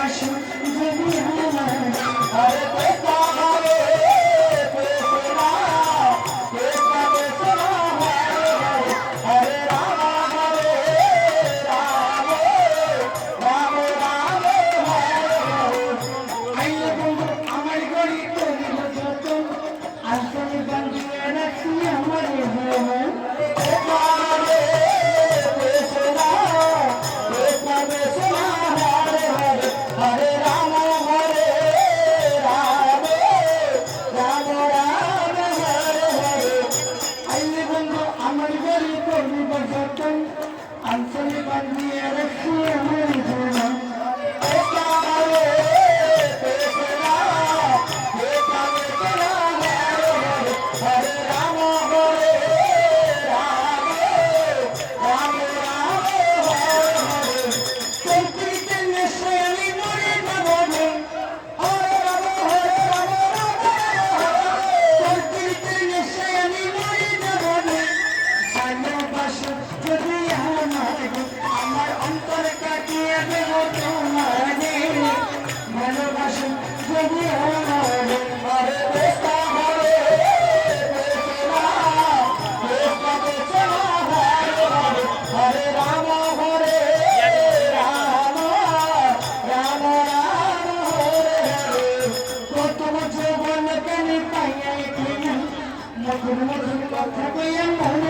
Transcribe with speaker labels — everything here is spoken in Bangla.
Speaker 1: ভালোবাসো যদি আমার
Speaker 2: আরে কৃষ্ণ হরে কৃষ্ণ কৃষ্ণ কৃষ্ণ হরে রাম রাম রাম রাম
Speaker 1: আইলে বন্ধু আমার গড়ি করিল যতন আসলে বাঁধিয়ে রাখি আমার জীবন
Speaker 2: হরে রাম হরে রাম রাম রাম হরে হরে
Speaker 1: আইলে বন্ধু আমার গড়ি করিল যতন আসলে বাঁধিয়ে রাখি আমার জীবন
Speaker 2: কৃষ্ণ হরে কৃষ্ণ কৃষ্ণ কৃষ্ণ হরে রাম হরে রাম রাম রাম হরে হরে
Speaker 1: প্রকৃতির নেশায় আমি মরে যাব রে
Speaker 2: হরে রাম হরে রাম
Speaker 1: প্রকৃতির নেশায় আমি মরে যাব রে ভালোবাসো যদি আমার অন্তর কাটিয়ে দেব তোমারে ভালোবাসো যদি আমার
Speaker 2: হরে কৃষ্ণ হরে কৃষ্ণ কৃষ্ণ কৃষ্ণ হরে হরে হরে রাম হরে রাম রাম রাম হরে হরে
Speaker 1: প্রথম যৌবন কেন পাইয়া মধুর মধুর কথা কইয়া মন